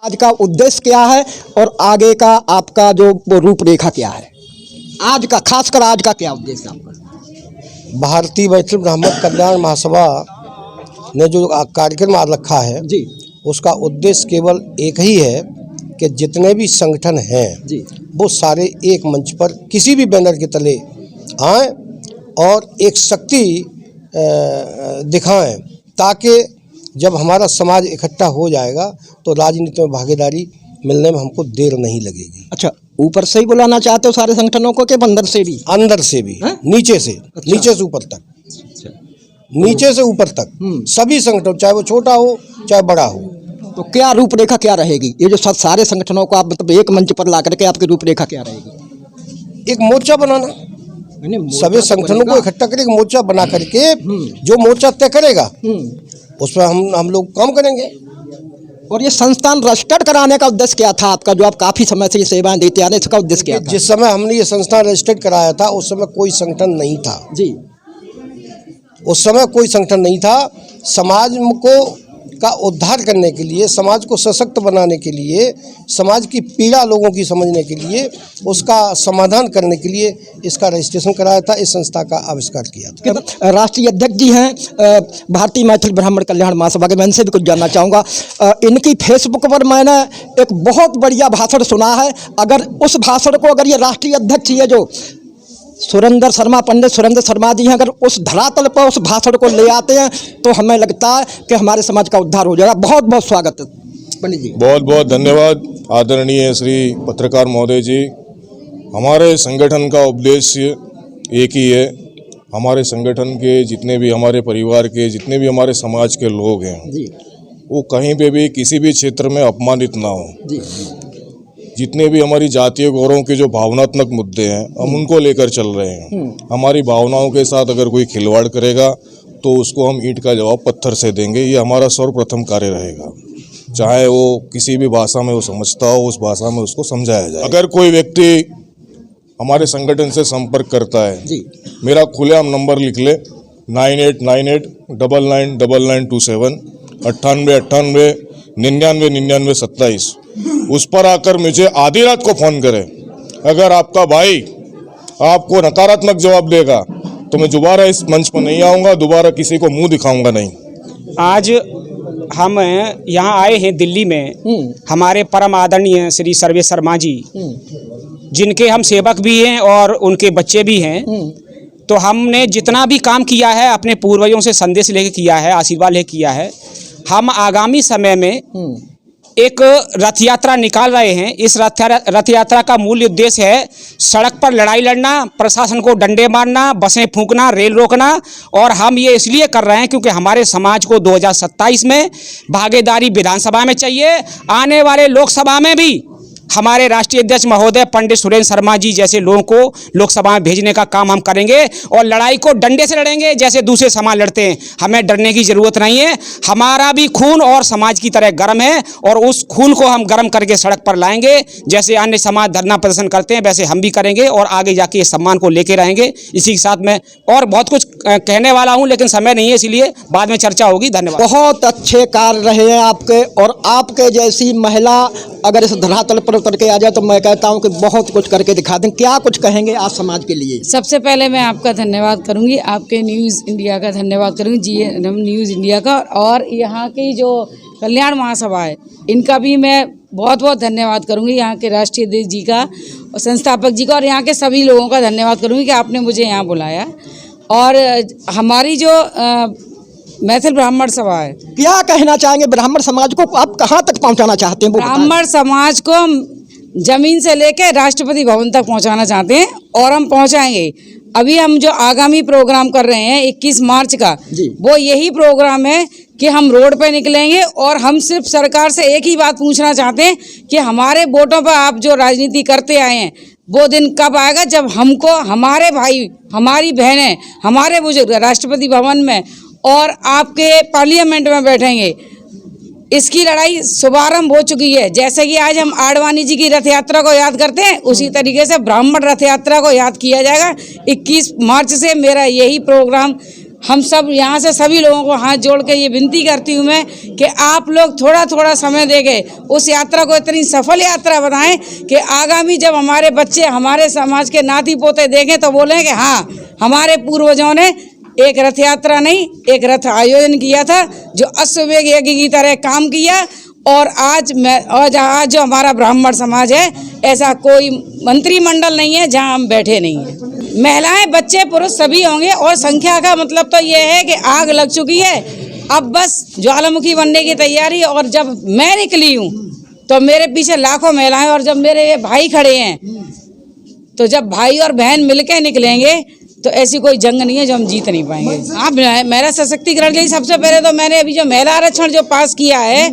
आज का उद्देश्य क्या है और आगे का आपका जो रूपरेखा क्या है? आज का, खासकर आज का क्या उद्देश्य आपका? भारतीय मैथिल ब्राह्मण कल्याण महासभा ने जो कार्यक्रम आज रखा है जी उसका उद्देश्य केवल एक ही है कि जितने भी संगठन हैं जी वो सारे एक मंच पर किसी भी बैनर के तले आएँ और एक शक्ति दिखाएं, ताकि जब हमारा समाज इकट्ठा हो जाएगा तो राजनीति में भागीदारी मिलने में हमको देर नहीं लगेगी। अच्छा, ऊपर से ही बुलाना चाहते हो सारे संगठनों को कि अंदर से भी? अंदर से भी, नीचे से, अच्छा। नीचे से ऊपर तक, नीचे से ऊपर तक सभी संगठन, चाहे वो छोटा हो चाहे बड़ा हो। तो क्या रूपरेखा क्या रहेगी? ये जो सारे संगठनों को आप मतलब एक मंच पर ला करके आपकी रूपरेखा क्या रहेगी? एक मोर्चा बनाना, सभी संगठनों को इकट्ठा करके मोर्चा बना करके जो मोर्चा तय करेगा उस पर हम लोग काम करेंगे। और ये संस्थान रजिस्टर्ड कराने का उद्देश्य क्या था आपका, जो आप काफी समय से ये सेवाएं देते आ रहे हैं, इसका उद्देश्य क्या था? जिस समय हमने ये संस्थान रजिस्टर्ड कराया था उस समय कोई संगठन नहीं था जी, उस समय कोई संगठन नहीं था। समाज को का उद्धार करने के लिए, समाज को सशक्त बनाने के लिए, समाज की पीड़ा लोगों की समझने के लिए, उसका समाधान करने के लिए इसका रजिस्ट्रेशन कराया था, इस संस्था का आविष्कार किया था। राष्ट्रीय अध्यक्ष जी हैं भारतीय मैथिल ब्राह्मण कल्याण महासभा के, मैं इनसे भी कुछ जानना चाहूँगा। इनकी फेसबुक पर मैंने एक बहुत बढ़िया भाषण सुना है। अगर उस भाषण को, अगर ये राष्ट्रीय अध्यक्ष ये जो सुरेंद्र शर्मा, पंडित सुरेंद्र शर्मा जी हैं, अगर उस धरातल पर उस भाषण को ले आते हैं तो हमें लगता है कि हमारे समाज का उद्धार हो जाएगा। बहुत बहुत स्वागत है पंडित जी। बहुत बहुत धन्यवाद आदरणीय श्री पत्रकार महोदय जी। हमारे संगठन का उद्देश्य एक ही है। हमारे संगठन के जितने भी, हमारे परिवार के जितने भी हमारे समाज के लोग हैं जी, वो कहीं पे भी किसी भी क्षेत्र में अपमानित ना हो। जी, जितने भी हमारी जातीय गौरव के जो भावनात्मक मुद्दे हैं हम उनको लेकर चल रहे हैं। हमारी भावनाओं के साथ अगर कोई खिलवाड़ करेगा तो उसको हम ईंट का जवाब पत्थर से देंगे। ये हमारा सर्वप्रथम कार्य रहेगा। चाहे वो किसी भी भाषा में वो समझता हो, उस भाषा में उसको समझाया जाए। अगर कोई व्यक्ति हमारे संगठन से संपर्क करता है जी, मेरा खुलेआम नंबर लिख ले 9898999927 9898 99 99 27। उस पर आकर मुझे आधी रात को फोन करें। अगर आपका भाई आपको नकारात्मक जवाब देगा तो मैं दोबारा इस मंच पर नहीं आऊँगा, दोबारा किसी को मुंह दिखाऊंगा नहीं। आज हम यहाँ आए हैं दिल्ली में, हमारे परम आदरणीय श्री सर्वेश शर्मा जी, जिनके हम सेवक भी हैं और उनके बच्चे भी हैं। तो हमने जितना भी काम किया है अपने पूर्वजों से संदेश लेके किया है, आशीर्वाद लेके किया है। हम आगामी समय में एक रथ यात्रा निकाल रहे हैं। इस रथ यात्रा का मूल उद्देश्य है सड़क पर लड़ाई लड़ना, प्रशासन को डंडे मारना, बसें फूंकना, रेल रोकना। और हम ये इसलिए कर रहे हैं क्योंकि हमारे समाज को 2027 में भागीदारी विधानसभा में चाहिए। आने वाले लोकसभा में भी हमारे राष्ट्रीय अध्यक्ष महोदय पंडित सुरेंद्र शर्मा जी जैसे लोगों को लोकसभा में भेजने का काम हम करेंगे और लड़ाई को डंडे से लड़ेंगे जैसे दूसरे समाज लड़ते हैं। हमें डरने की जरूरत नहीं है। हमारा भी खून और समाज की तरह गर्म है और उस खून को हम गर्म करके सड़क पर लाएंगे। जैसे अन्य समाज धरना प्रदर्शन करते हैं वैसे हम भी करेंगे और आगे जाके इस सम्मान को लेके रहेंगे। इसी के साथ मैं और बहुत कुछ कहने वाला हूँ लेकिन समय नहीं है, इसलिए बाद में चर्चा होगी। धन्यवाद। बहुत अच्छे कार्य रहे हैं आपके, और आपके जैसी महिला अगर इस धरातल पर उतर के आ जाए तो मैं कहता हूं कि बहुत कुछ करके दिखा दें। क्या कुछ कहेंगे आज समाज के लिए? सबसे पहले मैं आपका धन्यवाद करूंगी, आपके न्यूज़ इंडिया का धन्यवाद करूंगी, GNM न्यूज़ इंडिया का, और यहाँ की जो कल्याण महासभा है इनका भी मैं बहुत बहुत धन्यवाद करूंगी। यहाँ के राष्ट्रीय अध्यक्ष जी का और संस्थापक जी का और यहाँ के सभी लोगों का धन्यवाद करूंगी कि आपने मुझे यहाँ बुलाया। और हमारी जो मैथिल ब्राह्मण सभा है, क्या कहना चाहेंगे ब्राह्मण समाज को, आप कहाँ तक पहुँचाना चाहते हैं? ब्राह्मण समाज को हम जमीन से लेकर राष्ट्रपति भवन तक पहुंचाना चाहते हैं और हम पहुंचाएंगे। अभी हम जो आगामी प्रोग्राम कर रहे हैं 21 मार्च का, वो यही प्रोग्राम है कि हम रोड पे निकलेंगे और हम सिर्फ सरकार से एक ही बात पूछना चाहते हैं कि हमारे वोटों पर आप जो राजनीति करते आए हैं वो दिन कब आएगा जब हमको हमारे भाई, हमारी बहनें, हमारे बुजुर्ग राष्ट्रपति भवन में और आपके पार्लियामेंट में बैठेंगे। इसकी लड़ाई शुभारंभ हो चुकी है। जैसे कि आज हम आडवाणी जी की रथ यात्रा को याद करते हैं, उसी तरीके से ब्राह्मण रथ यात्रा को याद किया जाएगा। 21 मार्च से मेरा यही प्रोग्राम हम सब यहाँ से सभी लोगों को हाथ जोड़ के ये विनती करती हूँ मैं कि आप लोग थोड़ा थोड़ा समय देके उस यात्रा को इतनी सफल यात्रा बनाएं कि आगामी जब हमारे बच्चे हमारे समाज के नाती पोते देखें तो बोलें कि हाँ, हमारे पूर्वजों ने एक रथ यात्रा नहीं, एक रथ आयोजन किया था जो अश्वमेध यज्ञ की तरह काम किया। और आज जो हमारा ब्राह्मण समाज है, ऐसा कोई मंत्रिमंडल नहीं है जहां हम बैठे नहीं हैं। महिलाएं, बच्चे, पुरुष सभी होंगे। और संख्या का मतलब तो ये है कि आग लग चुकी है, अब बस ज्वालामुखी बनने की तैयारी। और जब मैं निकली हूँ तो मेरे पीछे लाखों महिलाएं, और जब मेरे ये भाई खड़े हैं, तो जब भाई और बहन मिलकर निकलेंगे तो ऐसी कोई जंग नहीं है जो हम जीत नहीं पाएंगे। आप महिला सशक्तिकरण के लिए सबसे पहले तो मैंने अभी जो महिला आरक्षण जो पास किया है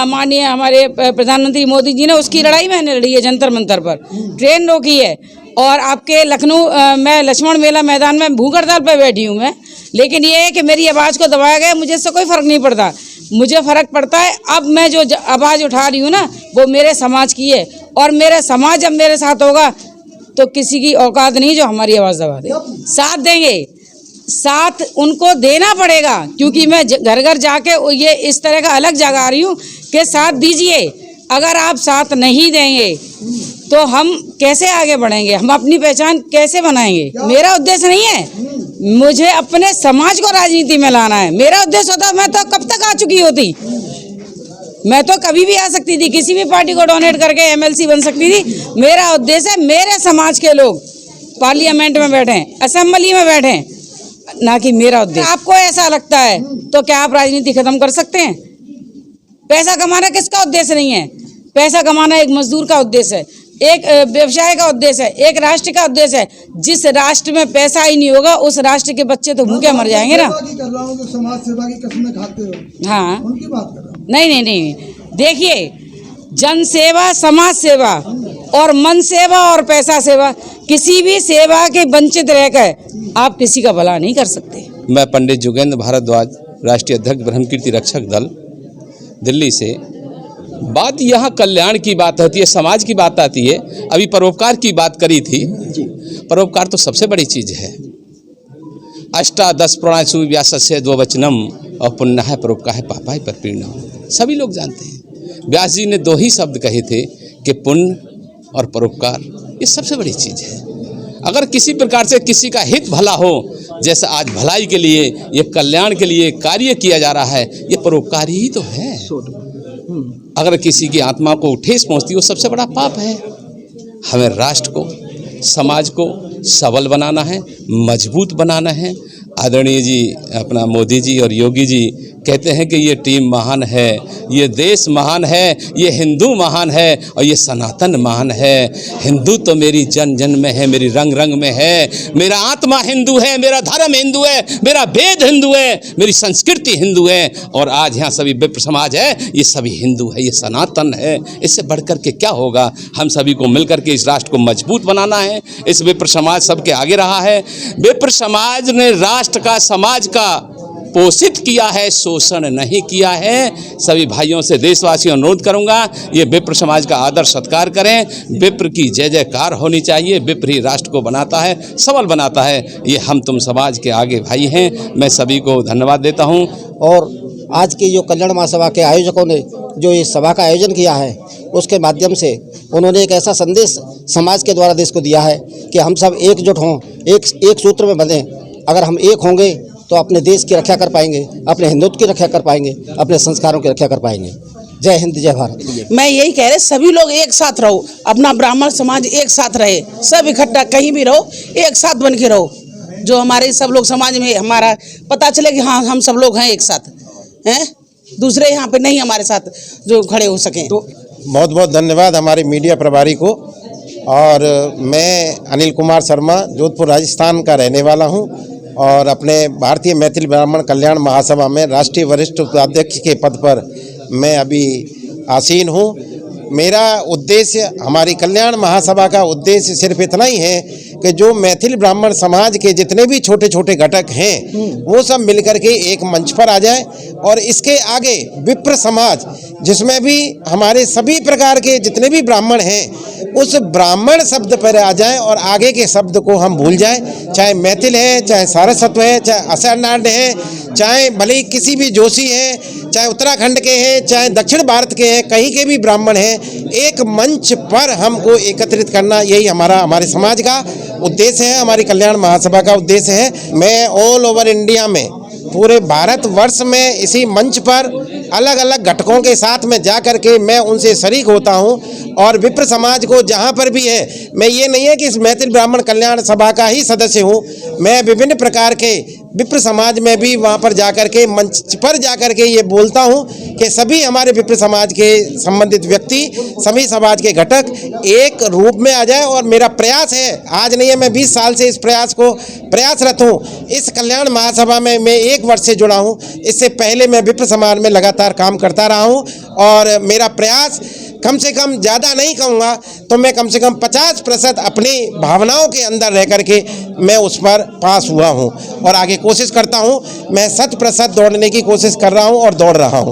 माननीय हमारे प्रधानमंत्री मोदी जी ने, उसकी लड़ाई मैंने लड़ी है जंतर मंतर पर, ट्रेन रोकी है। और आपके लखनऊ मैं लक्ष्मण मेला मैदान में भूख हड़ताल पर बैठी हूँ मैं, लेकिन ये है कि मेरी आवाज़ को दबाया गया, मुझे इससे कोई फ़र्क नहीं पड़ता। मुझे फ़र्क पड़ता है अब मैं जो आवाज़ उठा रही हूँ ना, वो मेरे समाज की है। और मेरे समाज जब मेरे साथ होगा तो किसी की औकात नहीं जो हमारी आवाज़ दबा दे। साथ देंगे, साथ उनको देना पड़ेगा, क्योंकि मैं घर घर जाके ये इस तरह का अलग जगा रही हूँ कि साथ दीजिए। अगर आप साथ नहीं देंगे तो हम कैसे आगे बढ़ेंगे, हम अपनी पहचान कैसे बनाएंगे। मेरा उद्देश्य नहीं है मुझे अपने समाज को राजनीति में लाना है। मेरा उद्देश्य होता मैं तो कब तक आ चुकी होती, मैं तो कभी भी आ सकती थी, किसी भी पार्टी को डोनेट करके एमएलसी बन सकती थी। मेरा उद्देश्य है मेरे समाज के लोग पार्लियामेंट में बैठें, असेंबली में बैठें, ना कि मेरा उद्देश्य। आपको ऐसा लगता है तो क्या आप राजनीति खत्म कर सकते हैं? पैसा कमाना किसका उद्देश्य नहीं है? पैसा कमाना एक मजदूर का उद्देश्य है, एक व्यवसाय का उद्देश्य है, एक राष्ट्र का उद्देश्य है। जिस राष्ट्र में पैसा ही नहीं होगा उस राष्ट्र के बच्चे तो भूखे मर जाएंगे ना। कर रहा हूँ जो समाज सेवा की कसमें खाते हो, हाँ, उनकी बात कर रहा हूँ। नहीं, देखिए, जन सेवा, समाज सेवा और मन सेवा और पैसा सेवा, किसी भी सेवा के वंचित रहकर आप किसी का भला नहीं कर सकते। मैं पंडित जोगेंद्र भारद्वाज, राष्ट्रीय अध्यक्ष ब्रह्म कीर्ति रक्षक दल, दिल्ली से। बात यहाँ कल्याण की बात होती है, समाज की बात आती है। अभी परोपकार की बात करी थी, परोपकार तो सबसे बड़ी चीज़ है। अष्टादश पुराणसु व्यासस्य द्ववचनम और पुण्य है परोपकार है पापाय परपीड़नम। सभी लोग जानते हैं, व्यास जी ने दो ही शब्द कहे थे कि पुण्य और परोपकार, ये सबसे बड़ी चीज़ है। अगर किसी प्रकार से किसी का हित भला हो, जैसे आज भलाई के लिए, ये कल्याण के लिए कार्य किया जा रहा है, ये परोपकार ही तो है। अगर किसी की आत्मा को ठेस पहुंचती है, वो सबसे बड़ा पाप है। हमें राष्ट्र को, समाज को सबल बनाना है, मजबूत बनाना है। आदरणीय जी अपना मोदी जी और योगी जी कहते हैं कि ये टीम महान है, ये देश महान है, ये हिंदू महान है और ये सनातन महान है। हिंदू तो मेरी जन जन में है, मेरी रंग रंग में है। मेरा आत्मा हिंदू है, मेरा धर्म हिंदू है, मेरा वेद हिंदू है, मेरी संस्कृति हिंदू है। और आज यहाँ सभी विप्र समाज है, ये सभी हिंदू है, ये सनातन है। इससे बढ़कर के क्या होगा? हम सभी को मिलकर के इस राष्ट्र को मजबूत बनाना है। इस विप्र समाज सबके आगे रहा है। विप्र समाज ने राष्ट्र का, समाज का पोषित किया है, शोषण नहीं किया है। सभी भाइयों से, देशवासियों अनुरोध करूंगा, ये विप्र समाज का आदर सत्कार करें। विप्र की जय जयकार होनी चाहिए। विप्र ही राष्ट्र को बनाता है, सबल बनाता है। ये हम तुम समाज के आगे भाई हैं। मैं सभी को धन्यवाद देता हूं। और आज की जो कल्याण महासभा के आयोजकों ने जो इस सभा का आयोजन किया है, उसके माध्यम से उन्होंने एक ऐसा संदेश समाज के द्वारा देश को दिया है कि हम सब एकजुट हों, एक सूत्र में बंधें। अगर हम एक होंगे तो अपने देश की रक्षा कर पाएंगे, अपने हिंदुत्व की रक्षा कर पाएंगे, अपने संस्कारों की रक्षा कर पाएंगे। जय हिंद, जय भारत। मैं यही कह रहे, सभी लोग एक साथ रहो, अपना ब्राह्मण समाज एक साथ रहे, सब इकट्ठा कहीं भी रहो, एक साथ बन के रहो। जो हमारे सब लोग समाज में हमारा पता चले कि हाँ हम सब लोग हैं एक साथ हैं, दूसरे यहाँ पे नहीं हमारे साथ जो खड़े हो सकें। तो बहुत बहुत धन्यवाद हमारे मीडिया प्रभारी को। और मैं अनिल कुमार शर्मा, जोधपुर राजस्थान का रहने वाला हूँ और अपने भारतीय मैथिल ब्राह्मण कल्याण महासभा में राष्ट्रीय वरिष्ठ उपाध्यक्ष के पद पर मैं अभी आसीन हूँ। मेरा उद्देश्य, हमारी कल्याण महासभा का उद्देश्य सिर्फ इतना ही है कि जो मैथिल ब्राह्मण समाज के जितने भी छोटे छोटे घटक हैं वो सब मिलकर के एक मंच पर आ जाए और इसके आगे विप्र समाज जिसमें भी हमारे सभी प्रकार के जितने भी ब्राह्मण हैं उस ब्राह्मण शब्द पर आ जाए और आगे के शब्द को हम भूल जाएं, चाहे मैथिल है, चाहे सारस्वत है, चाहे असरनाड है, चाहे भले ही किसी भी जोशी हैं, चाहे उत्तराखंड के हैं, चाहे दक्षिण भारत के हैं, कहीं के भी ब्राह्मण हैं, एक मंच पर हमको एकत्रित करना यही हमारे समाज का उद्देश्य है, हमारी कल्याण महासभा का उद्देश्य है। मैं ऑल ओवर इंडिया में पूरे भारतवर्ष में इसी मंच पर अलग अलग घटकों के साथ में जा कर के मैं उनसे शरीक होता हूं और विप्र समाज को जहां पर भी है, मैं ये नहीं है कि इस मैथिल ब्राह्मण कल्याण सभा का ही सदस्य हूं, मैं विभिन्न प्रकार के विप्र समाज में भी वहां पर जाकर के मंच पर जाकर के ये बोलता हूं कि सभी हमारे विप्र समाज के संबंधित व्यक्ति, सभी समाज के घटक एक रूप में आ जाए। और मेरा प्रयास है, आज नहीं है, मैं 20 साल से इस प्रयास को प्रयासरत हूं। इस कल्याण महासभा में मैं 1 वर्ष से जुड़ा हूं, इससे पहले मैं विप्र समाज में लगातार काम करता रहा हूं और मेरा प्रयास कम से कम, ज़्यादा नहीं कहूँगा तो मैं कम से कम 50% अपनी भावनाओं के अंदर रह कर के मैं उस पर पास हुआ हूँ और आगे कोशिश करता हूँ। मैं 100% दौड़ने की कोशिश कर रहा हूँ और दौड़ रहा हूँ।